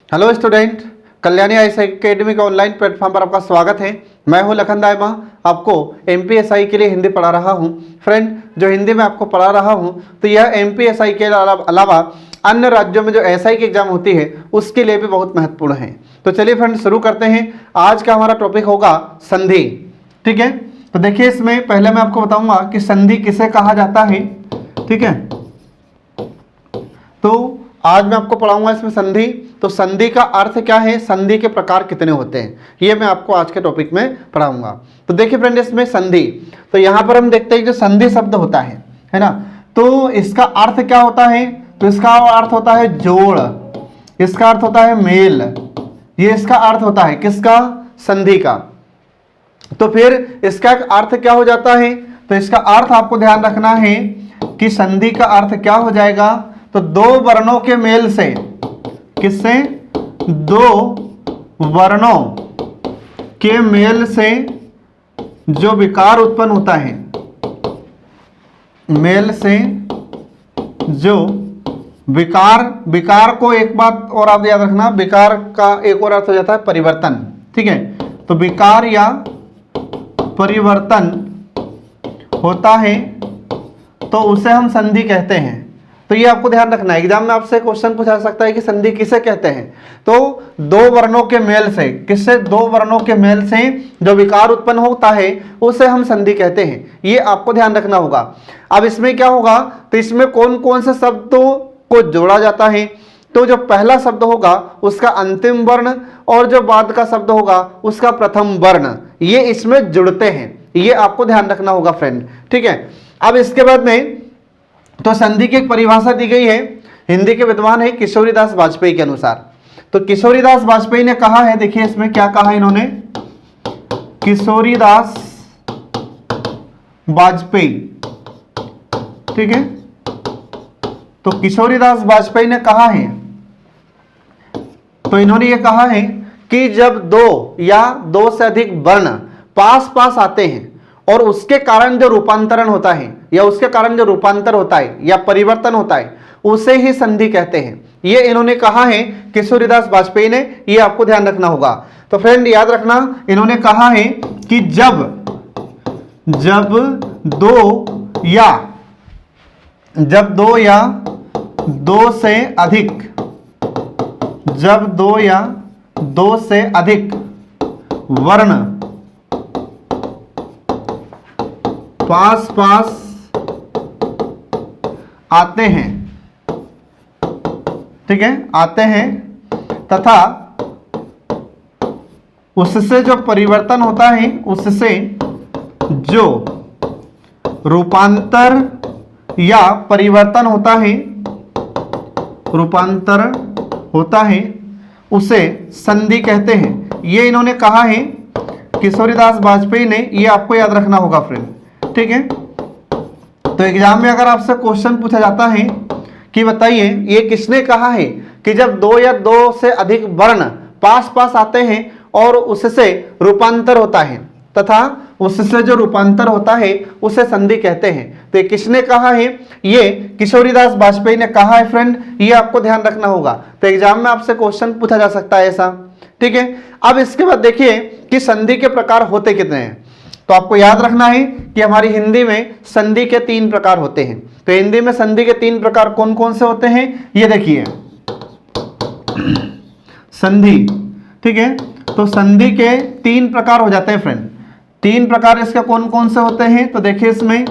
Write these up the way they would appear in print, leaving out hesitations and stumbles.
Hello student, Kalyani IAS academy के online platform पर आपका स्वागत है। मैं हूं लखन दाइमा, आपको एमपीएसआई के लिए हिंदी पढ़ा रहा हूं। फ्रेंड, जो हिंदी में आपको पढ़ा रहा हूं तो यह एमपीएसआई के अलावा अन्य राज्यों में जो एसआई की एग्जाम होती है उसके लिए भी बहुत महत्वपूर्ण है। तो चलिए फ्रेंड शुरू करते हैं। आज का हमारा टॉपिक होगा संधि। ठीक है, तो देखिए इसमें पहले मैं आपको बताऊंगा कि संधि किसे कहा जाता है। ठीक है, तो आज मैं आपको पढ़ाऊंगा इसमें संधि। तो संधि का अर्थ क्या है, संधि के प्रकार कितने होते हैं, ये मैं आपको आज के टॉपिक में पढ़ाऊंगा। तो देखिए फ्रेंड, इसमें संधि, तो यहां पर हम देखते हैं जो संधि शब्द होता है ना, तो इसका अर्थ क्या होता है। तो इसका अर्थ होता है जोड़, इसका अर्थ होता है मेल, ये इसका अर्थ होता है किसका, संधि का। तो फिर इसका अर्थ क्या हो जाता है, तो इसका अर्थ आपको ध्यान रखना है कि संधि का अर्थ क्या हो जाएगा। तो दो वर्णों के मेल से, किससे, दो वर्णों के मेल से जो विकार उत्पन्न होता है, मेल से जो विकार को एक बात और आप याद रखना, विकार का एक और अर्थ हो जाता है परिवर्तन। ठीक है, तो विकार या परिवर्तन होता है तो उसे हम संधि कहते हैं। तो ये आपको ध्यान रखना है, एग्जाम में आपसे क्वेश्चन पूछा सकता है कि संधि किसे कहते हैं। तो दो वर्णों के मेल से, किससे, दो वर्णों के मेल से जो विकार उत्पन्न होता है उसे हम संधि कहते हैं। ये आपको ध्यान रखना होगा। अब इसमें क्या होगा, तो इसमें कौन कौन से शब्दों को जोड़ा जाता है। तो जो पहला शब्द होगा उसका अंतिम वर्ण और जो बाद का शब्द होगा उसका प्रथम वर्ण, ये इसमें जुड़ते हैं। ये आपको ध्यान रखना होगा फ्रेंड। ठीक है, अब इसके बाद में तो संधि की एक परिभाषा दी गई है, हिंदी के विद्वान है किशोरीदास वाजपेयी के अनुसार। तो किशोरीदास वाजपेयी ने कहा है, देखिए इसमें क्या कहा इन्होंने, किशोरीदास वाजपेयी। ठीक है, तो किशोरीदास वाजपेयी ने कहा है, तो इन्होंने ये कहा है कि जब दो या दो से अधिक वर्ण पास पास आते हैं और उसके कारण जो रूपांतरण होता है या उसके कारण जो रूपांतर होता है या परिवर्तन होता है उसे ही संधि कहते हैं। ये इन्होंने कहा है किशोरीदास वाजपेयी ने, ये आपको ध्यान रखना होगा। तो फ्रेंड याद रखना, इन्होंने कहा है कि जब दो या दो से अधिक वर्ण पास पास आते हैं, ठीक है, आते हैं, तथा उससे जो परिवर्तन होता है, उससे जो रूपांतर या परिवर्तन होता है, उसे संधि कहते हैं। ये इन्होंने कहा है किशोरीदास वाजपेयी ने, ये आपको याद रखना होगा फ्रेंड। ठीक है, तो एग्जाम में अगर आपसे क्वेश्चन पूछा जाता है कि बताइए ये किसने कहा है कि जब दो या दो से अधिक वर्ण पास पास आते हैं और उससे रूपांतर होता है तथा उससे जो रूपांतर होता है उसे संधि कहते हैं। तो ये किसने कहा है, ये किशोरीदास वाजपेयी ने कहा है फ्रेंड, ये आपको ध्यान रखना होगा। तो एग्जाम में आपसे क्वेश्चन पूछा जा सकता है ऐसा। ठीक है, अब इसके बाद देखिए कि संधि के प्रकार होते कितने हैं। तो आपको याद रखना है कि हमारी हिंदी में संधि के 3 प्रकार होते हैं। तो हिंदी में संधि के 3 प्रकार कौन कौन से होते हैं, ये देखिए संधि। ठीक है, तो संधि के 3 प्रकार हो जाते हैं फ्रेंड। 3 प्रकार इसके कौन कौन से होते हैं, तो देखिए इसमें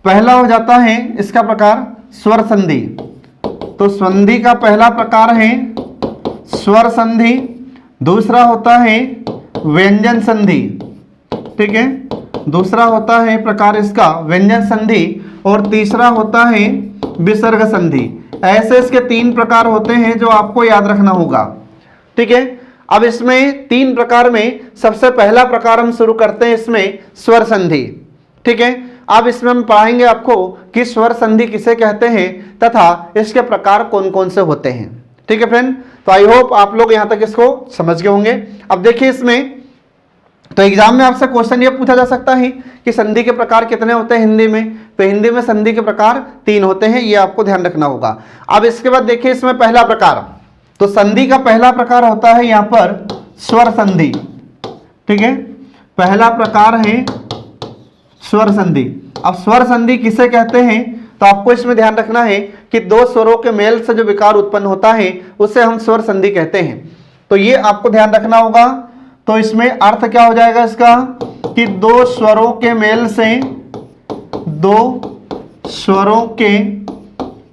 पहला हो जाता है इसका प्रकार स्वर संधि। तो संधि का पहला प्रकार है स्वर संधि, दूसरा होता है व्यंजन संधि। ठीक है, दूसरा होता है प्रकार इसका व्यंजन संधि और तीसरा होता है विसर्ग संधि। ऐसे इसके 3 प्रकार होते हैं जो आपको याद रखना होगा। ठीक है, अब इसमें 3 प्रकार में सबसे पहला प्रकार हम शुरू करते हैं इसमें स्वर संधि। ठीक है, अब इसमें हम पढ़ाएंगे आपको कि स्वर संधि किसे कहते हैं तथा इसके प्रकार कौन कौन से होते हैं। ठीक है फ्रेंड, तो आई होप आप लोग यहां तक इसको समझ गए होंगे। अब देखिए इसमें तो एग्जाम में आपसे क्वेश्चन ये पूछा जा सकता है कि संधि के प्रकार कितने होते हैं हिंदी में। तो हिंदी में संधि के प्रकार 3 होते हैं, ये आपको ध्यान रखना होगा। अब इसके बाद देखिए इसमें पहला प्रकार, तो संधि का पहला प्रकार होता है यहाँ पर स्वर संधि। ठीक है, पहला प्रकार है स्वर संधि। अब स्वर संधि किसे कहते हैं, तो आपको इसमें ध्यान रखना है कि दो स्वरों के मेल से जो विकार उत्पन्न होता है उसे हम स्वर संधि कहते हैं। तो ये आपको ध्यान रखना होगा। तो इसमें अर्थ क्या हो जाएगा इसका कि दो स्वरों के मेल से, दो स्वरों के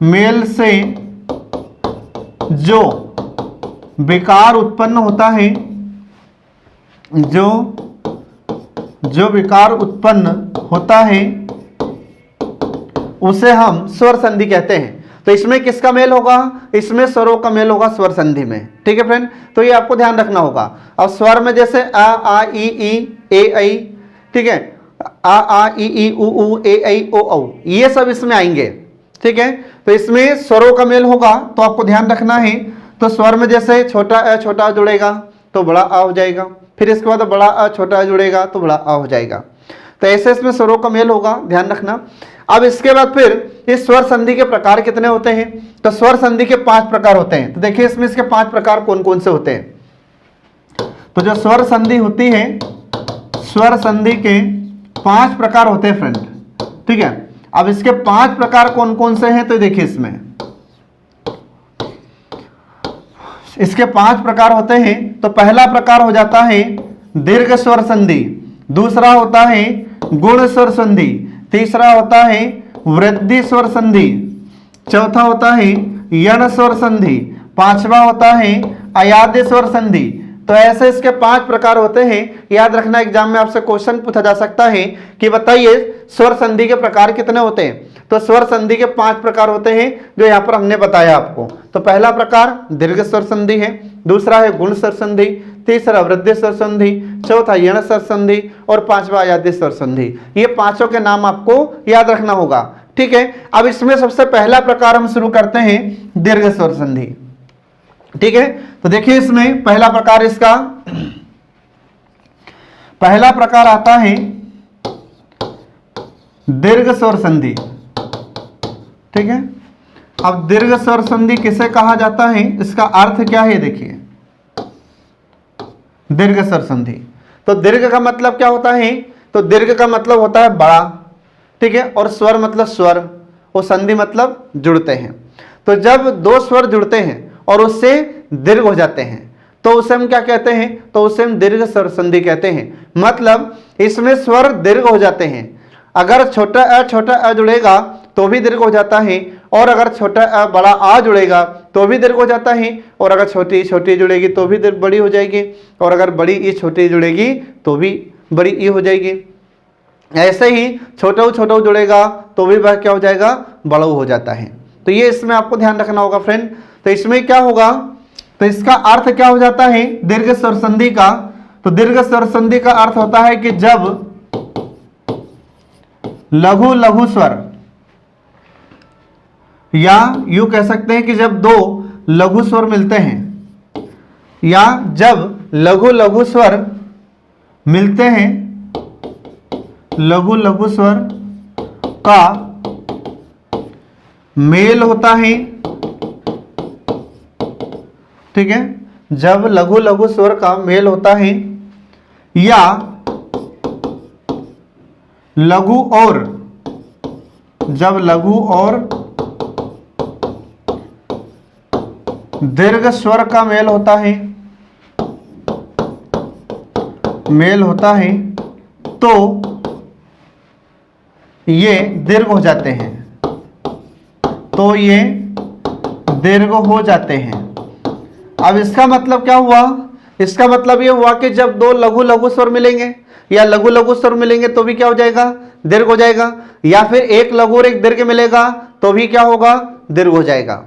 मेल से जो विकार उत्पन्न होता है, जो विकार उत्पन्न होता है उसे हम स्वर संधि कहते हैं। तो इसमें किसका मेल होगा, इसमें स्वरों का मेल होगा स्वर संधि में। ठीक है फ्रेंड, तो ये आपको ध्यान रखना होगा। अब स्वर में जैसे आ ई ए ऐ, ठीक है, आ ई उ ए ऐ ओ औ, ये सब इसमें आएंगे। ठीक है, तो इसमें स्वरों का मेल होगा, तो आपको ध्यान रखना है। तो स्वर में जैसे छोटा अ जुड़ेगा तो बड़ा आ हो जाएगा, फिर इसके बाद बड़ा अ छोटा अ जुड़ेगा तो बड़ा आ हो जाएगा। तो ऐसे इसमें स्वरों का मेल होगा, ध्यान रखना। अब इसके बाद फिर इस स्वर संधि के प्रकार कितने होते हैं, तो स्वर संधि के 5 प्रकार होते हैं। तो देखिए इसमें इसके 5 प्रकार कौन कौन से होते हैं। तो जो स्वर संधि होती है, स्वर संधि के 5 प्रकार होते हैं फ्रेंड। ठीक है, अब इसके 5 प्रकार कौन कौन से हैं, तो देखिए इसमें इसके 5 प्रकार होते हैं। तो पहला प्रकार हो जाता है दीर्घ स्वर संधि, दूसरा होता है गुण स्वर संधि, तीसरा होता है वृद्धि स्वर संधि, चौथा होता है यण स्वर संधि, पांचवा होता है अयाद्य स्वर संधि। तो ऐसे इसके 5 प्रकार होते हैं। याद रखना, एग्जाम में आपसे क्वेश्चन पूछा जा सकता है कि बताइए स्वर संधि के प्रकार कितने होते हैं। तो स्वर संधि के 5 प्रकार होते हैं जो यहाँ पर हमने बताया आपको। तो पहला प्रकार दीर्घ स्वर संधि है, दूसरा है गुण स्वर संधि, तीसरा वृद्धि स्वर संधि, चौथा यण स्वर संधि और पांचवा अयाद्य स्वर संधि। ये पांचों के नाम आपको याद रखना होगा। ठीक है, अब इसमें सबसे पहला प्रकार हम शुरू करते हैं दीर्घ स्वर संधि। ठीक है, तो देखिए इसमें पहला प्रकार, इसका पहला प्रकार आता है दीर्घ स्वर संधि। ठीक है, अब दीर्घ स्वर संधि किसे कहा जाता है, इसका अर्थ क्या है, देखिए दीर्घ स्वर संधि। तो दीर्घ का मतलब क्या होता है, तो दीर्घ का मतलब होता है बड़ा। ठीक है, और स्वर मतलब स्वर, और संधि मतलब जुड़ते हैं। तो जब दो स्वर जुड़ते हैं और उससे दीर्घ हो जाते हैं तो उसे हम क्या कहते हैं, तो उसे हम दीर्घ स्वर संधि कहते हैं। मतलब इसमें स्वर दीर्घ हो जाते हैं। अगर छोटा अ जुड़ेगा तो भी दीर्घ हो जाता है, और अगर छोटा अ बड़ा आ जुड़ेगा तो भी दीर्घ हो जाता है, और अगर छोटी छोटी जुड़ेगी तो भी बड़ी हो जाएगी, और अगर बड़ी ई छोटी जुड़ेगी तो भी बड़ी ई हो जाएगी। ऐसे ही छोटा जुड़ेगा तो भी वह क्या हो जाएगा, बड़ा हो जाता है। तो ये इसमें आपको ध्यान रखना होगा फ्रेंड। तो इसमें क्या होगा, तो इसका अर्थ क्या हो जाता है दीर्घ स्वर संधि का, तो दीर्घ स्वर संधि का अर्थ होता है कि जब लघु लघु स्वर, या यूं कह सकते हैं कि जब दो लघु स्वर मिलते हैं, या जब लघु लघु स्वर मिलते हैं, लघु लघु स्वर का मेल होता है। ठीक है, जब लघु लघु स्वर का मेल होता है, या लघु और, जब लघु और दीर्घ स्वर का मेल होता है, तो ये दीर्घ हो जाते हैं, तो ये दीर्घ हो जाते हैं। अब इसका मतलब क्या हुआ, इसका मतलब ये हुआ कि जब दो लघु लघु स्वर मिलेंगे या लघु लघु स्वर मिलेंगे तो भी क्या हो जाएगा, दीर्घ हो जाएगा, या फिर एक लघु और एक दीर्घ मिलेगा तो भी क्या होगा, दीर्घ हो जाएगा।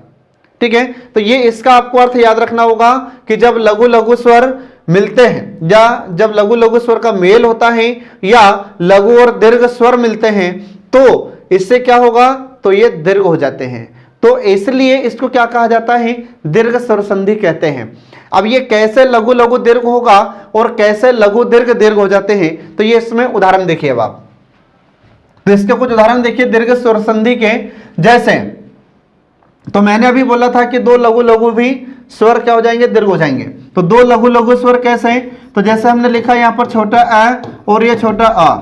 ठीक है, तो ये इसका आपको अर्थ याद रखना होगा कि जब लघु लघु स्वर मिलते हैं, या जब लघु लघु स्वर का मेल होता है, या लघु और दीर्घ स्वर मिलते हैं, तो इससे क्या होगा, तो ये दीर्घ हो जाते हैं। तो इसलिए इसको क्या कहा जाता है, दीर्घ स्वर संधि कहते हैं। अब ये कैसे लघु लघु दीर्घ होगा और कैसे लघु दीर्घ दीर्घ हो जाते हैं, तो ये इसमें उदाहरण देखिए। अब आप तो इसके कुछ उदाहरण देखिए दीर्घ स्वर संधि के। जैसे तो मैंने अभी बोला था कि दो लघु लघु भी स्वर क्या हो जाएंगे, दीर्घ हो जाएंगे। तो दो लघु लघु स्वर कैसे हैं, तो जैसे हमने लिखा यहाँ पर छोटा अ और ये छोटा अ,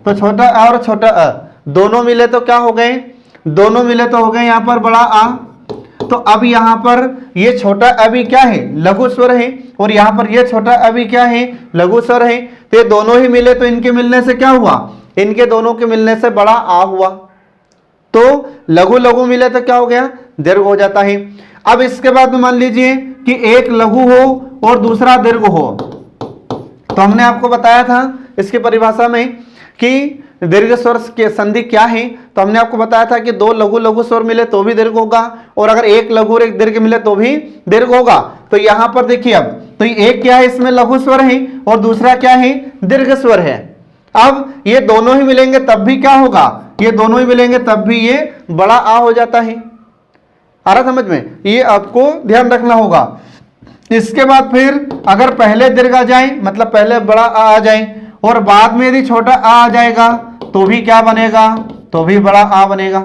तो छोटा अ और छोटा अ दोनों मिले तो क्या हो गए, दोनों मिले तो हो गए यहाँ पर बड़ा आ। तो अब यहाँ पर ये छोटा अ भी क्या है, लघु स्वर है, और यहाँ पर ये छोटा अ भी क्या है, लघु स्वर है। तो ये दोनों ही मिले तो इनके मिलने से क्या हुआ, इनके दोनों के मिलने से बड़ा आ हुआ। तो लघु लघु मिले तो क्या हो गया, दीर्घ हो जाता है। अब इसके बाद में मान लीजिए कि एक लघु हो और दूसरा दीर्घ हो, तो हमने आपको बताया था इसकी परिभाषा में कि दीर्घ स्वर के संधि क्या है। तो हमने आपको बताया था कि दो लघु लघु स्वर मिले तो भी दीर्घ होगा, और अगर एक लघु और एक दीर्घ मिले तो भी दीर्घ होगा। तो यहां पर देखिए अब तो एक क्या है, इसमें लघु स्वर है और दूसरा क्या है, दीर्घ स्वर है। अब ये दोनों ही मिलेंगे तब भी क्या होगा, ये दोनों ही मिलेंगे तब भी ये बड़ा आ हो जाता है। आ रहा समझ में, ये आपको ध्यान रखना होगा। इसके बाद फिर अगर पहले दीर्घ आ जाए, मतलब पहले बड़ा आ जाए और बाद में यदि छोटा आ जाएगा तो भी क्या बनेगा, तो भी बड़ा आ बनेगा।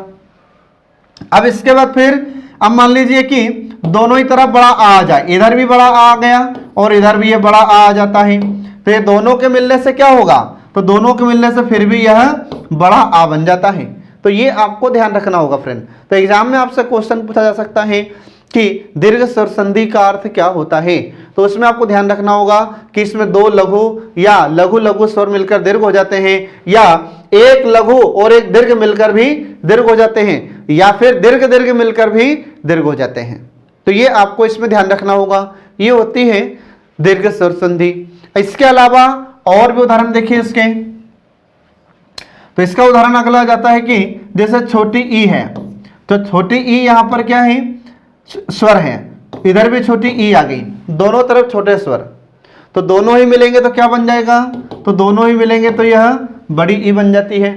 अब इसके बाद फिर अब मान लीजिए कि दोनों ही तरफ बड़ा आ जाए, इधर भी बड़ा आ गया और इधर भी ये बड़ा आ जाता है। तो ये दोनों के मिलने से क्या होगा, तो दोनों के मिलने से फिर भी यह बड़ा आ बन जाता है। तो ये आपको ध्यान रखना होगा फ्रेंड। तो एग्जाम में आपसे क्वेश्चन पूछा जा सकता है कि दीर्घ स्वर संधि का अर्थ क्या होता है। तो उसमें आपको ध्यान रखना होगा कि इसमें दो लघु या लघु लघु स्वर मिलकर दीर्घ हो जाते हैं, या एक लघु और एक दीर्घ मिलकर भी दीर्घ हो जाते हैं, या फिर दीर्घ दीर्घ मिलकर भी दीर्घ हो जाते हैं। तो ये आपको इसमें ध्यान रखना होगा, ये होती है दीर्घ स्वर संधि। इसके अलावा और भी उदाहरण देखिए इसके। तो इसका उदाहरण अगला आ जाता है कि जैसे छोटी ई है, तो छोटी ई यहां पर क्या है, स्वर है, इधर भी छोटी ई आ गई, दोनों तरफ छोटे स्वर, तो दोनों ही मिलेंगे तो क्या बन जाएगा, तो दोनों ही मिलेंगे तो यह बड़ी ई बन जाती है।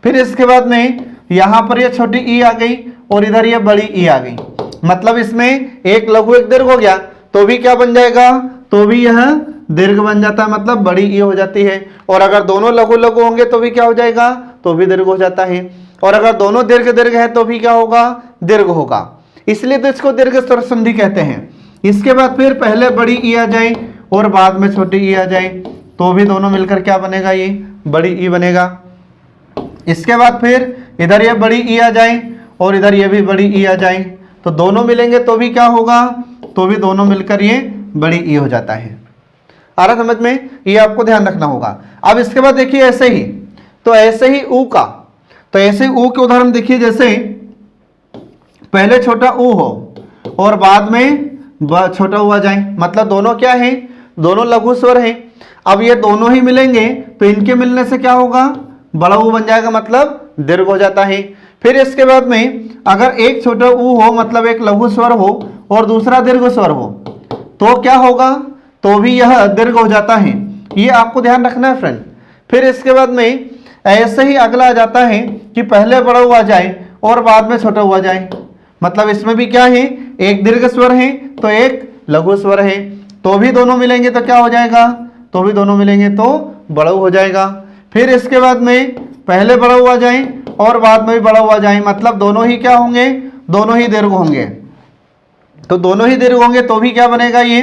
फिर इसके बाद में यहां पर यह छोटी ई आ गई और इधर यह बड़ी ई आ गई, मतलब इसमें एक लघु एक दीर्घ हो गया तो भी क्या बन जाएगा, तो भी यह दीर्घ बन जाता है, मतलब बड़ी ई हो जाती है। और अगर दोनों लघु लघु होंगे तो भी क्या हो जाएगा, तो भी दीर्घ हो जाता है। और अगर दोनों दीर्घ दीर्घ है तो भी क्या होगा, दीर्घ होगा। इसलिए तो इसको दीर्घ स्वर संधि कहते हैं। इसके बाद फिर पहले बड़ी ई आ जाए और बाद में छोटी ई आ जाए तो भी दोनों मिलकर क्या बनेगा, ये बड़ी ई बनेगा। इसके बाद फिर इधर ये बड़ी ई आ जाए और इधर ये भी बड़ी ई आ जाए तो दोनों मिलेंगे तो भी क्या होगा, तो भी दोनों मिलकर ये बड़ी ई हो जाता है। आ रहा समझ में, ये आपको ध्यान रखना होगा। अब इसके बाद देखिए ऐसे ही, तो ऐसे ही ऊ का, तो ऐसे ऊ के उदाहरण देखिए। जैसे पहले छोटा ऊ हो और बाद में छोटा ऊ आ जाए, मतलब दोनों क्या है, दोनों लघु स्वर हैं। अब ये दोनों ही मिलेंगे तो इनके मिलने से क्या होगा, बड़ा ऊ बन जाएगा, मतलब दीर्घ हो जाता है। फिर इसके बाद में अगर एक छोटा ऊ हो, मतलब एक लघु स्वर हो और दूसरा दीर्घ स्वर हो तो क्या होगा, तो भी यह दीर्घ हो जाता है। ये आपको ध्यान रखना है फ्रेंड। फिर इसके बाद में ऐसे ही अगला आ जाता है कि पहले बड़ा ऊ आ जाए और बाद में छोटा ऊ आ जाए, मतलब इसमें भी क्या है, एक दीर्घ स्वर है तो एक लघु स्वर है, तो भी दोनों मिलेंगे तो क्या हो जाएगा, तो भी दोनों मिलेंगे तो बड़ा ऊ हो जाएगा। फिर इसके बाद में पहले बड़ा ऊ आ जाए और बाद में भी बड़ा ऊ आ जाए, मतलब दोनों ही क्या होंगे, दोनों ही दीर्घ होंगे। तो दोनों ही दीर्घ होंगे तो भी क्या बनेगा, ये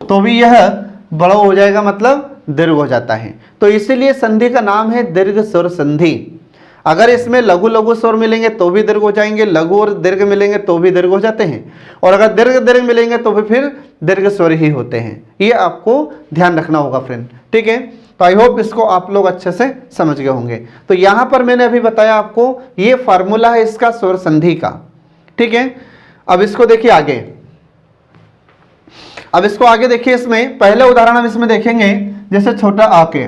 तो भी यह बड़ा हो जाएगा, मतलब दीर्घ हो जाता है। तो इसीलिए संधि का नाम है दीर्घ स्वर संधि। अगर इसमें लघु लघु स्वर मिलेंगे तो भी दीर्घ हो जाएंगे, लघु और दीर्घ मिलेंगे तो भी दीर्घ हो जाते हैं, और अगर दीर्घ दीर्घ मिलेंगे तो भी फिर दीर्घ स्वर ही होते हैं। ये आपको ध्यान रखना होगा फ्रेंड, ठीक है। तो आई होप इसको आप लोग अच्छे से समझ गए होंगे। तो यहाँ पर मैंने अभी बताया आपको, ये फार्मूला है इसका स्वर संधि का, ठीक है। अब इसको देखिए आगे, अब इसको आगे देखिए। इसमें पहले उदाहरण हम इसमें देखेंगे, जैसे छोटा आ के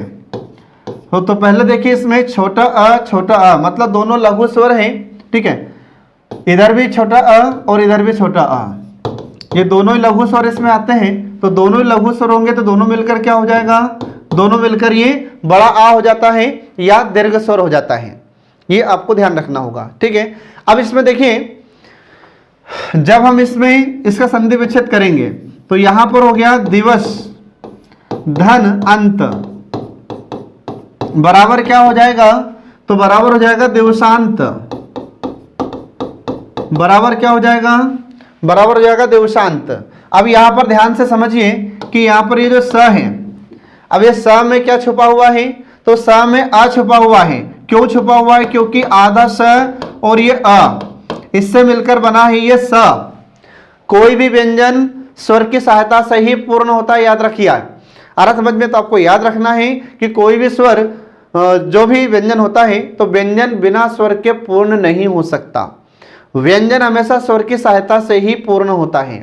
तो पहले देखिए इसमें छोटा अ मतलब दोनों लघु स्वर हैं, ठीक है। इधर भी छोटा अ और इधर भी छोटा अ, ये दोनों ही लघु स्वर इसमें आते हैं। तो दोनों ही लघु स्वर होंगे तो दोनों मिलकर क्या हो जाएगा, दोनों मिलकर ये बड़ा आ हो जाता है या दीर्घ स्वर हो जाता है। ये आपको ध्यान रखना होगा, ठीक है। अब इसमें देखिए, जब हम इसमें इसका संधि विच्छेद करेंगे तो यहां पर हो गया दिवस धन अंत बराबर क्या हो जाएगा, तो बराबर हो जाएगा देवशांत। बराबर क्या हो जाएगा? बराबर हो जाएगा देवशांत। अब यहां पर ध्यान से समझिए कि यहां पर ये जो स है, अब ये स में क्या छुपा हुआ है? तो स में अ छुपा हुआ है। क्यों छुपा हुआ है? क्योंकि आधा स और ये अ इससे मिलकर बना है ये स। कोई भी व्यंजन स्वर की सहायता से ही पूर्ण होता है, याद रखिए। अरे समझ में तो आपको याद रखना है कि कोई भी स्वर जो भी व्यंजन होता है तो व्यंजन बिना स्वर के पूर्ण नहीं हो सकता। व्यंजन हमेशा स्वर की सहायता से ही पूर्ण होता है।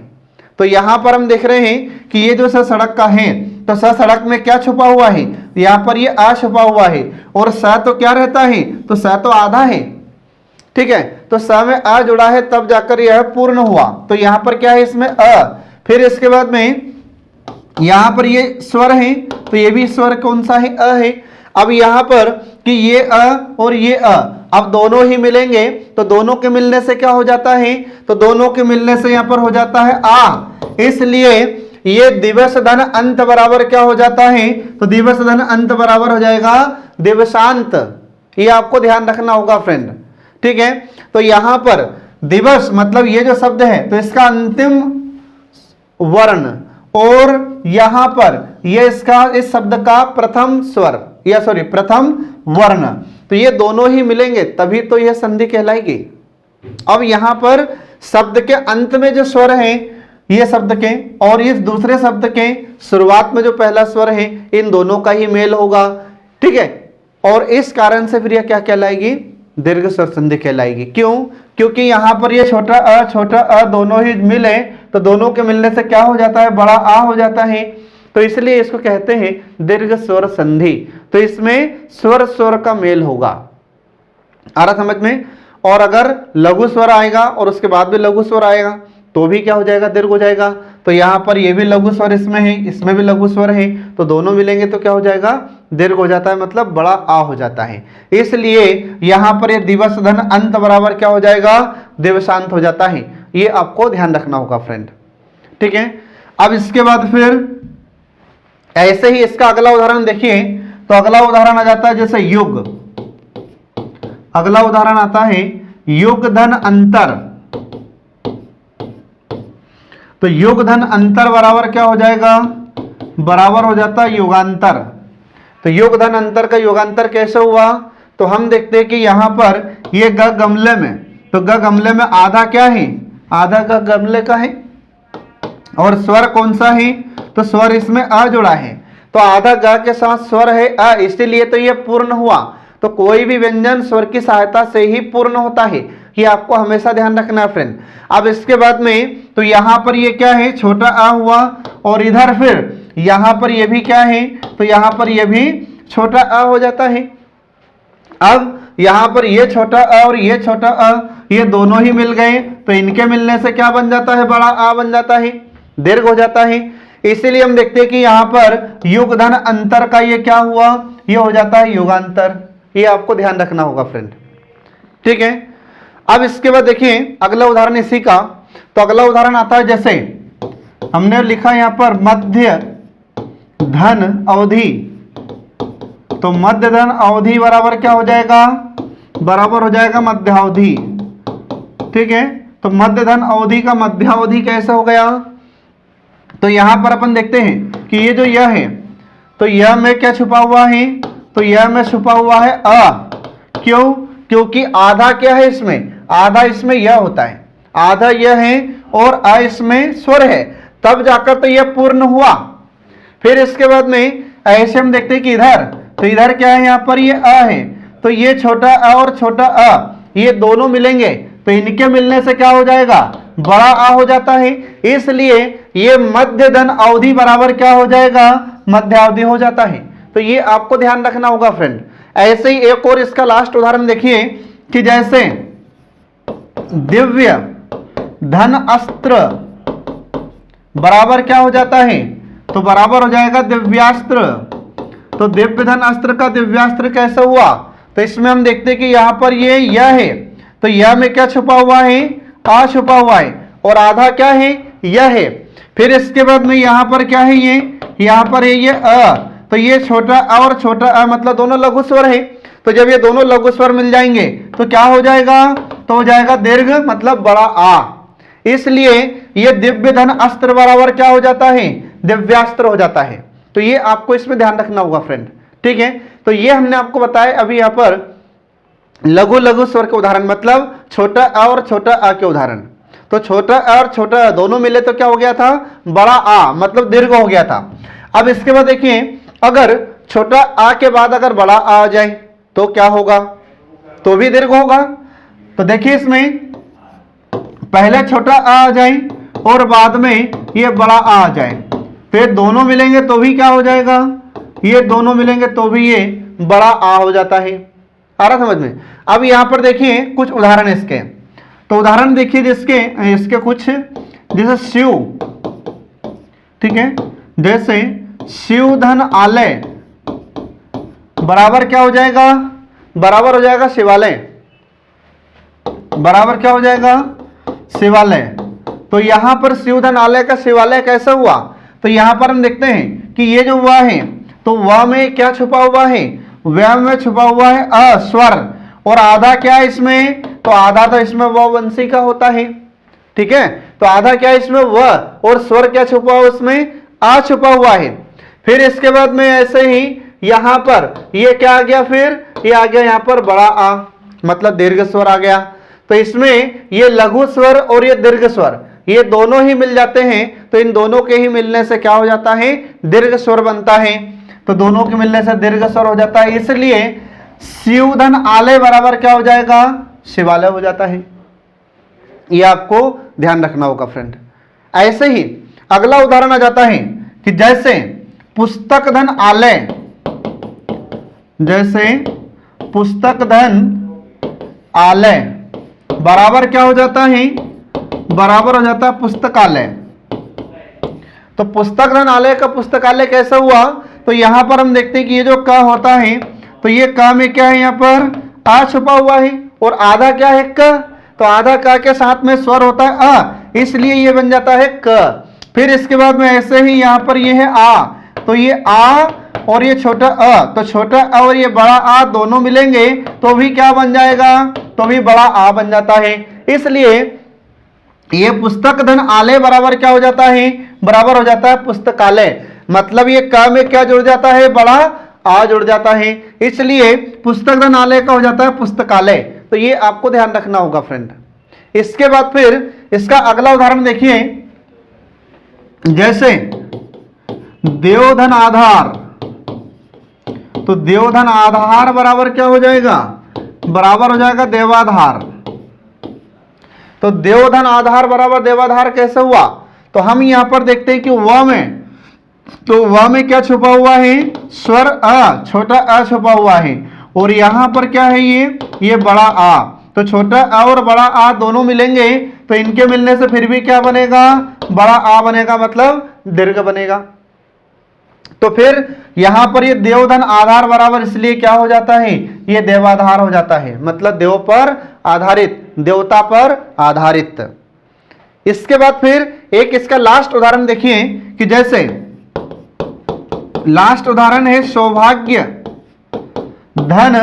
तो यहां पर हम देख रहे हैं कि ये जो स सड़क का है, तो स सड़क में क्या छुपा हुआ है? यहां पर ये आ छुपा हुआ है, और स तो क्या रहता है? तो स तो आधा है, ठीक है। तो स में आ जुड़ा है तब जाकर यह पूर्ण हुआ। तो यहां पर क्या है? इसमें अ। फिर इसके बाद में यहां पर ये स्वर है, तो ये भी स्वर कौन सा है? अ है। अब यहां पर कि ये अ और ये अ, अब दोनों ही मिलेंगे, तो दोनों के मिलने से क्या हो जाता है? तो दोनों के मिलने से यहां पर हो जाता है आ। इसलिए ये दिवस धन अंत बराबर क्या हो जाता है? तो दिवस धन अंत बराबर हो जाएगा दिवसांत। ये आपको ध्यान रखना होगा फ्रेंड, ठीक है। तो यहां पर दिवस मतलब ये जो शब्द है, तो इसका अंतिम वर्ण, और यहां पर ये इसका इस शब्द का प्रथम स्वर या सॉरी प्रथम वर्ण, तो ये दोनों ही मिलेंगे तभी तो यह संधि कहलाएगी। अब यहां पर शब्द के अंत में जो स्वर है ये शब्द के, और इस दूसरे शब्द के शुरुआत में जो पहला स्वर है, इन दोनों का ही मेल होगा, ठीक है। और इस कारण से फिर यह क्या कहलाएगी? दीर्घ स्वर संधि कहलाएगी। क्यों? क्योंकि यहां पर ये छोटा अ दोनों ही मिले, तो दोनों के मिलने से क्या हो जाता है? बड़ा आ हो जाता है। तो इसलिए इसको कहते हैं दीर्घ स्वर संधि। तो इसमें स्वर स्वर का मेल होगा, आ रहा समझ में। और अगर लघु स्वर आएगा और उसके बाद भी लघु स्वर आएगा तो भी क्या हो जाएगा? दीर्घ हो जाएगा। तो यहां पर ये भी लघु स्वर इसमें है, इसमें भी लघु स्वर है, तो दोनों मिलेंगे तो क्या हो जाएगा? दीर्घ हो जाता है, मतलब बड़ा आ हो जाता है। इसलिए यहां पर ये दिवस धन अंत बराबर क्या हो जाएगा? दिवसांत हो जाता है। ये आपको ध्यान रखना होगा फ्रेंड, ठीक है। अब इसके बाद फिर ऐसे ही इसका अगला उदाहरण देखिए। तो अगला उदाहरण आ जाता है जैसे युग। अगला उदाहरण आता है युग धन अंतर। तो युग धन अंतर बराबर क्या हो जाएगा? बराबर हो जाता है युगांतर। तो युग धन अंतर का युगांतर कैसे हुआ? तो हम देखते हैं कि यहां पर ये ग गमले में, तो ग गमले में आधा क्या है? आधा ग गमले का है, और स्वर कौन सा है? तो स्वर इसमें अ जुड़ा है, तो आधा ग के साथ स्वर है अ, इसीलिए तो ये पूर्ण हुआ। तो कोई भी व्यंजन स्वर की सहायता से ही पूर्ण होता है, ये आपको हमेशा ध्यान रखना है फ्रेंड। अब इसके बाद में तो यहां पर ये क्या है? छोटा आ हुआ, और इधर फिर यहां पर ये भी क्या है? तो यहां पर ये भी छोटा आ हो जाता है। अब यहां पर ये छोटा अ और ये छोटा अ, ये दोनों ही मिल गए, तो इनके मिलने से क्या बन जाता है? बड़ा आ बन जाता है, दीर्घ हो जाता है। इसीलिए हम देखते हैं कि यहां पर युग धन अंतर का ये क्या हुआ? ये हो जाता है युगांतर। ये आपको ध्यान रखना होगा फ्रेंड, ठीक है। अब इसके बाद देखिए अगला उदाहरण इसी का। तो अगला उदाहरण आता है जैसे हमने लिखा यहां पर मध्य धन अवधि। तो मध्य धन अवधि बराबर क्या हो जाएगा? बराबर हो जाएगा मध्यावधि, ठीक है। तो मध्य धन अवधि का मध्यावधि कैसे हो गया? तो यहां पर अपन देखते हैं कि ये जो यह है, तो यह में क्या छुपा हुआ है? तो यह में छुपा हुआ है अ। क्यों? क्योंकि आधा क्या है इसमें? आधा इसमें यह होता है, आधा यह है और अ इसमें स्वर है, तब जाकर तो यह पूर्ण हुआ। फिर इसके बाद में ऐसे हम देखते हैं कि इधर, तो इधर क्या है? यहां पर ये अ है, तो ये छोटा अ और छोटा अ ये दोनों मिलेंगे, तो इनके मिलने से क्या हो जाएगा? बड़ा आ हो जाता है। इसलिए ये मध्य धन अवधि बराबर क्या हो जाएगा? मध्यावधि हो जाता है। तो ये आपको ध्यान रखना होगा फ्रेंड। ऐसे ही एक और इसका लास्ट उदाहरण देखिए कि जैसे दिव्य धन अस्त्र बराबर क्या हो जाता है? तो बराबर हो जाएगा दिव्यास्त्र। तो दिव्य धन अस्त्र का दिव्यास्त्र कैसे हुआ? तो इसमें हम देखते हैं कि यहां पर ये यह है, तो यह में क्या छुपा हुआ है? आ छुपा हुआ है, और आधा क्या है? यह है। फिर इसके बाद में यहां पर क्या है? ये यहां पर है ये अ, तो ये छोटा अ और छोटा अ मतलब दोनों लघु स्वर है, तो जब ये दोनों लघु स्वर मिल जाएंगे तो क्या हो जाएगा, तो हो जाएगा दीर्घ मतलब बड़ा आ। इसलिए ये दिव्य धन अस्त्र बराबर क्या हो जाता है, दिव्यास्त्र हो जाता है। तो ये आपको इसमें ध्यान रखना होगा फ्रेंड, ठीक है। तो ये हमने आपको बताया अभी यहाँ पर लघु लघु स्वर के उदाहरण, मतलब छोटा अ और छोटा अ के उदाहरण। तो छोटा अ और छोटा अ दोनों मिले तो क्या हो गया था, बड़ा आ मतलब दीर्घ हो गया था। अब इसके बाद देखिए, अगर छोटा आ के बाद अगर बड़ा आ जाए तो क्या होगा, तो भी दीर्घ होगा। तो देखिए इसमें पहले छोटा आ जाए और बाद में ये बड़ा आ जाए, फिर दोनों मिलेंगे तो भी क्या हो जाएगा, ये दोनों मिलेंगे तो भी ये बड़ा आ हो जाता है। आ रहा समझ में। अब यहां पर देखिए कुछ उदाहरण इसके, तो उदाहरण देखिए जिसके इसके कुछ, जैसे शिव, ठीक है, जैसे शिव धन आलय बराबर क्या हो जाएगा, बराबर हो जाएगा शिवालय, बराबर क्या हो जाएगा, शिवालय। तो यहां पर शिव धन आलय का शिवालय कैसा हुआ, तो यहां पर हम देखते हैं कि ये जो व है, तो व में क्या छुपा हुआ है, व्य में छुपा हुआ है अ स्वर, और आधा क्या है इसमें, तो आधा तो इसमें व वंशी का होता है, ठीक है। तो आधा क्या है इसमें व, और स्वर क्या छुपा हुआ उसमें, आ छुपा हुआ है। फिर इसके बाद में ऐसे ही यहां पर ये क्या आ गया, फिर ये आ गया यहां पर बड़ा आ मतलब दीर्घ स्वर आ गया। तो इसमें ये लघु स्वर और ये दीर्घ स्वर ये दोनों ही मिल जाते हैं, तो इन दोनों के ही मिलने से क्या हो जाता है, दीर्घ स्वर बनता है। तो दोनों के मिलने से दीर्घ स्वर हो जाता है, इसलिए शिव धन आलय बराबर क्या हो जाएगा, शिवालय हो जाता है। ये आपको ध्यान रखना होगा फ्रेंड। ऐसे ही अगला उदाहरण आ जाता है कि जैसे पुस्तक धन आलय, जैसे पुस्तक धन आलय बराबर क्या हो जाता है, बराबर हो जाता है पुस्तकालय। तो पुस्तक धन आलय का पुस्तकालय कैसा हुआ, तो यहां पर हम देखते हैं कि ये जो क होता है, तो ये क में क्या है, यहां पर आ छुपा हुआ है, और आधा क्या है क, तो आधा क के साथ में स्वर होता है अ, इसलिए ये बन जाता है क। फिर इसके बाद में ऐसे ही यहां पर ये है आ, तो ये आ और ये छोटा अ, तो छोटा अ और ये बड़ा आ दोनों मिलेंगे तो भी क्या बन जाएगा, तो भी बड़ा आ बन जाता है। इसलिए ये पुस्तक धन आलय बराबर क्या हो जाता है, बराबर हो जाता है पुस्तकालय। मतलब ये क में क्या जुड़ जाता है, बड़ा आ जुड़ जाता है, इसलिए पुस्तक धन आलय का हो जाता है पुस्तकालय। तो ये आपको ध्यान रखना होगा फ्रेंड। इसके बाद फिर इसका अगला उदाहरण देखिए, जैसे देवधन आधार, तो देवधन आधार बराबर क्या हो जाएगा, बराबर हो जाएगा देवाधार। तो देवधन आधार बराबर देवाधार कैसे हुआ, तो हम यहां पर देखते हैं कि व में, तो व में क्या छुपा हुआ है, स्वर अ, छोटा अ छुपा हुआ है, और यहां पर क्या है ये बड़ा आ। तो छोटा अ और बड़ा आ दोनों मिलेंगे तो इनके मिलने से फिर भी क्या बनेगा, बड़ा आ बनेगा, मतलब दीर्घ बनेगा। तो फिर यहां पर ये देवधन आधार बराबर इसलिए क्या हो जाता है, ये देवाधार हो जाता है, मतलब देव पर आधारित, देवता पर आधारित। इसके बाद फिर एक इसका लास्ट उदाहरण देखिए कि जैसे लास्ट उदाहरण है सौभाग्य धन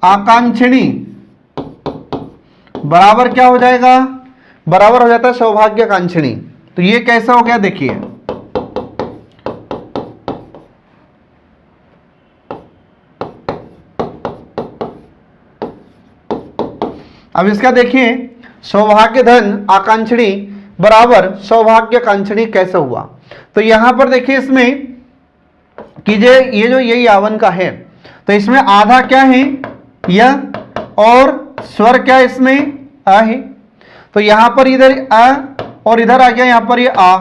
आकांक्षिणी बराबर क्या हो जाएगा, बराबर हो जाता है सौभाग्य कांक्षिणी। तो ये कैसा हो गया देखिए, अब इसका देखिए सौभाग्य धन आकांक्षिणी बराबर सौभाग्य कांक्षिणी कैसे हुआ। तो यहां पर देखिए इसमें कि ये जो ये यावन का है, तो इसमें आधा क्या है य, और स्वर क्या इसमें आ है। तो यहां पर इधर आ और इधर आ गया यहां पर ये आ।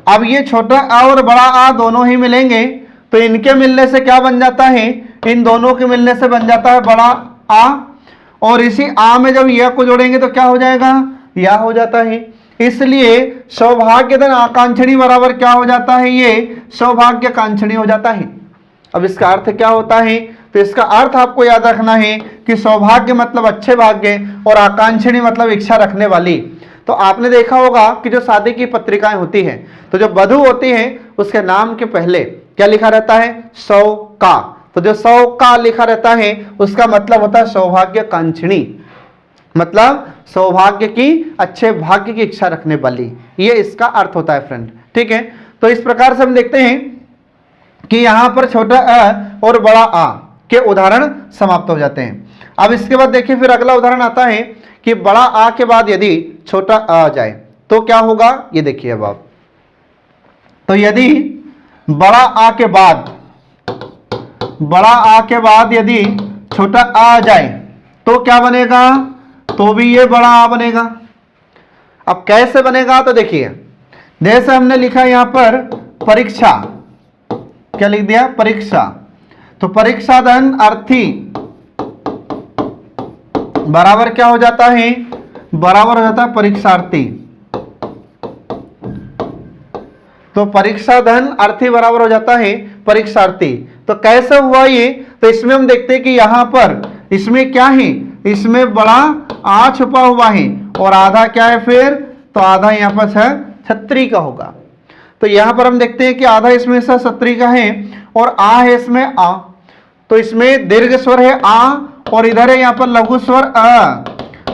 अब ये छोटा आ और बड़ा आ दोनों ही मिलेंगे तो इनके मिलने से क्या बन जाता है, इन दोनों के मिलने से बन जाता है बड़ा आ, और इसी आ में जब यह को जोड़ेंगे तो क्या हो जाएगा, या हो जाता है। इसलिए सौभाग्य धन आकांक्षिणी बराबर क्या हो जाता है, ये सौभाग्य कांक्षिणी हो जाता है। अब इसका अर्थ क्या होता है, तो इसका अर्थ आपको याद रखना है कि सौभाग्य मतलब अच्छे भाग्य और आकांक्षिणी मतलब इच्छा रखने वाली। तो आपने देखा होगा कि जो शादी की पत्रिकाएं होती हैं, तो जो वधू होती है उसके नाम के पहले क्या लिखा रहता है, सौ का। तो जो 100 का लिखा रहता है उसका मतलब होता है सौभाग्यकांक्षिणी, मतलब सौभाग्य की, अच्छे भाग्य की इच्छा रखने वाली, ये इसका अर्थ होता है फ्रेंड। ठीक है, तो इस प्रकार से हम देखते हैं कि यहां पर छोटा अ और बड़ा आ के उदाहरण समाप्त हो जाते हैं। अब इसके बाद देखिए फिर अगला उदाहरण आता है कि बड़ा आ के बाद यदि छोटा आ जाए तो क्या होगा, ये देखिए अब आप। तो यदि बड़ा आ के बाद यदि छोटा आ जाए तो क्या बनेगा, तो भी ये बड़ा आ बनेगा। अब कैसे बनेगा, तो देखिए जैसे हमने लिखा यहां पर परीक्षा, क्या लिख दिया, परीक्षा, तो परीक्षा धन अर्थी बराबर क्या हो जाता है, बराबर हो जाता है परीक्षार्थी। तो परीक्षा धन अर्थी बराबर हो जाता है परीक्षार्थी। तो कैसे हुआ ये, तो इसमें हम देखते हैं कि यहां पर इसमें क्या है, इसमें बड़ा आ छुपा हुआ है और आधा क्या है फिर, तो आधा यहां पर छत्री का होगा। तो यहां पर हम देखते हैं कि आधा इसमें से छत्री का है और आ है इसमें आ, तो इसमें दीर्घ स्वर है आ और इधर है यहां पर लघु स्वर अ।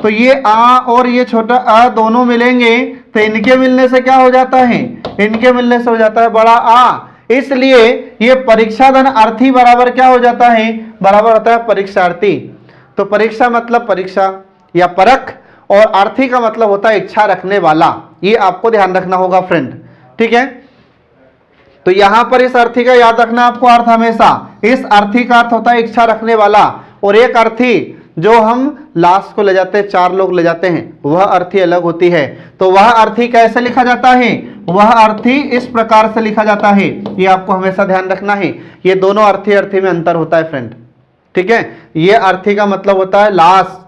तो ये आ और ये छोटा अ दोनों मिलेंगे तो इनके मिलने से क्या हो जाता है, इनके मिलने से हो जाता है बड़ा आ। इसलिए ये परीक्षा धन अर्थी बराबर क्या हो जाता है, बराबर होता है परीक्षार्थी। तो परीक्षा मतलब परीक्षा या परख और अर्थी का मतलब होता है इच्छा रखने वाला, ये आपको ध्यान रखना होगा फ्रेंड। ठीक है, तो यहां पर इस अर्थी का याद रखना आपको अर्थ हमेशा, इस अर्थी का अर्थ होता है इच्छा रखने वाला, और एक अर्थी जो हम लास्ट को ले जाते हैं, 4 लोग ले जाते हैं, वह अर्थी अलग होती है। तो वह अर्थी कैसे लिखा जाता है, वह अर्थी इस प्रकार से लिखा जाता है, ये आपको हमेशा ध्यान रखना है। ये दोनों अर्थी में अंतर होता है फ्रेंड। ठीक है, ये अर्थी का मतलब होता है लास्ट,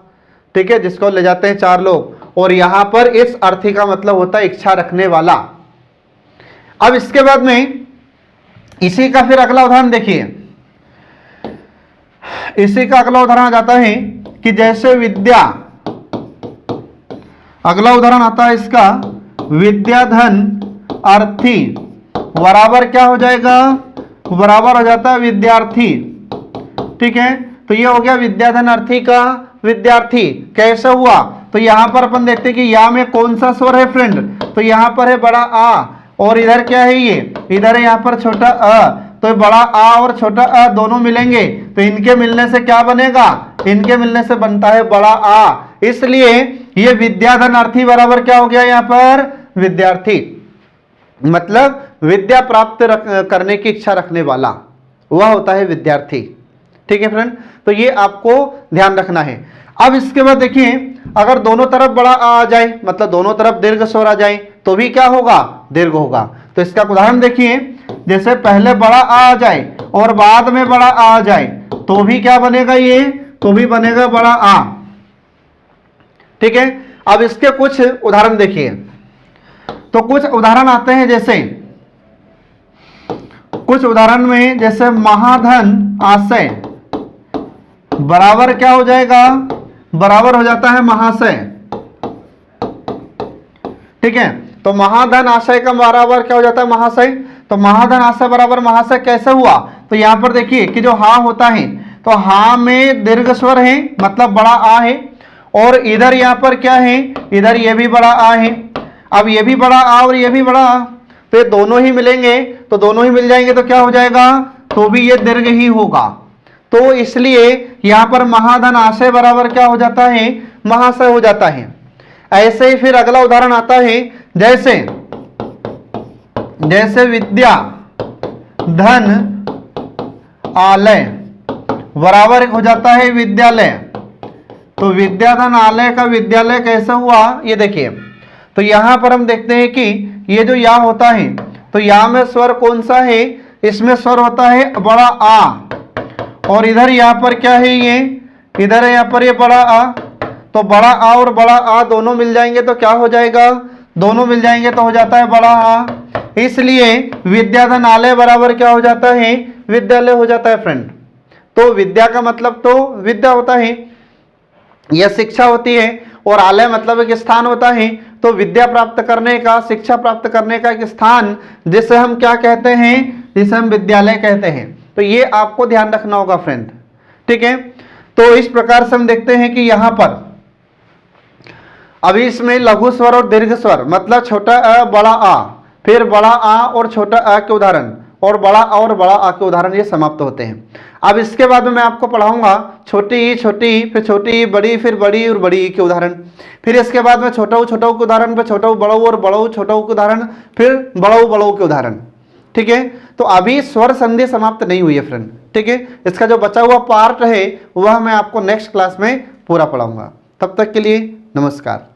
ठीक है, जिसको ले जाते हैं 4 लोग, और यहां पर इस अर्थी का मतलब होता है इच्छा रखने वाला। अब इसके बाद में इसी का फिर अगला उदाहरण देखिए, इसी का अगला उदाहरण आ जाता है कि जैसे विद्या, अगला उदाहरण आता है इसका, विद्या धन अर्थी बराबर क्या हो जाएगा, बराबर हो जाता है विद्यार्थी। ठीक है, तो ये हो गया विद्या धन अर्थी का विद्यार्थी। कैसे हुआ, तो यहां पर अपन देखते हैं कि या में कौन सा स्वर है फ्रेंड, तो यहां पर है बड़ा आ और इधर क्या है, ये इधर है यहां पर छोटा अ। तो बड़ा आ और छोटा अ दोनों मिलेंगे तो इनके मिलने से क्या बनेगा, इनके मिलने से बनता है बड़ा आ। इसलिए ये विद्याधन अर्थी बराबर क्या हो गया, यहां पर विद्यार्थी, मतलब विद्या प्राप्त करने की इच्छा रखने वाला, वह होता है विद्यार्थी। ठीक है फ्रेंड, तो ये आपको ध्यान रखना है। अब इसके बाद देखिए, अगर दोनों तरफ बड़ा आ जाए, मतलब दोनों तरफ दीर्घ स्वर आ जाए तो भी क्या होगा, दीर्घ होगा। तो इसका उदाहरण देखिए, जैसे पहले बड़ा आ जाए और बाद में बड़ा आ जाए तो भी क्या बनेगा, ये तो भी बनेगा बड़ा आ। ठीक है, अब इसके कुछ उदाहरण देखिए, तो कुछ उदाहरण आते हैं, जैसे कुछ उदाहरण में जैसे महाधन आशय बराबर क्या हो जाएगा, बराबर हो जाता है महाशय। ठीक है, तो महाधन आशय का बराबर क्या हो जाता है, महाशय। तो महाधन आशय बराबर महाशय कैसे हुआ, तो यहां पर देखिए कि जो हा होता है, तो हा में दीर्घ स्वर है, मतलब बड़ा आ है, और इधर यहां पर क्या है, इधर ये भी बड़ा आ है। अब ये भी बड़ा आ और ये भी बड़ा आ, तो ये दोनों ही मिलेंगे, तो दोनों ही मिल जाएंगे तो क्या हो जाएगा, तो भी ये दीर्घ ही होगा। तो इसलिए यहां पर महाधन आशय बराबर क्या हो जाता है, महाशय हो जाता है। ऐसे ही फिर अगला उदाहरण आता है, जैसे जैसे विद्या धन आलय बराबर हो जाता है विद्यालय। तो विद्या धन आलय का विद्यालय कैसे हुआ, ये देखिए, तो यहां पर हम देखते हैं कि ये जो या होता है, तो या में स्वर कौन सा है, इसमें स्वर होता है बड़ा आ, और इधर यहां पर क्या है, ये इधर है यहां पर ये बड़ा आ। तो बड़ा आ और बड़ा आ दोनों मिल जाएंगे तो क्या हो जाएगा, दोनों मिल जाएंगे तो हो जाता है बड़ा आ। इसलिए विद्याधन आलय बराबर क्या हो जाता है, विद्यालय हो जाता है फ्रेंड। तो विद्या का मतलब तो विद्या होता है, यह शिक्षा होती है, और आलय मतलब एक स्थान होता है। तो विद्या प्राप्त करने का, शिक्षा प्राप्त करने का एक स्थान जिसे हम क्या कहते हैं, जिसे हम विद्यालय कहते हैं। तो ये आपको ध्यान रखना होगा फ्रेंड, ठीक है। तो इस प्रकार से हम देखते हैं कि यहां पर अभी इसमें लघु स्वर और दीर्घ स्वर, मतलब छोटा अ बड़ा आ, फिर बड़ा आ और छोटा अ के उदाहरण, और बड़ा आ और बड़ा आ के उदाहरण ये समाप्त होते हैं। अब इसके बाद में मैं आपको पढ़ाऊंगा छोटी ई, फिर छोटी ई, फिर बड़ी और बड़ी ई के उदाहरण, फिर इसके बाद में छोटा ऊ के उदाहरण, फिर छोटा ऊ बड़ऊ और बड़ऊ छोटा ऊ के उदाहरण, फिर बड़ऊ के उदाहरण, ठीक है। तो अभी स्वर संधि समाप्त नहीं हुई है फ्रेंड, ठीक है। इसका जो बचा हुआ पार्ट है वह मैं आपको नेक्स्ट क्लास में पूरा पढ़ाऊंगा। तब तक के लिए नमस्कार।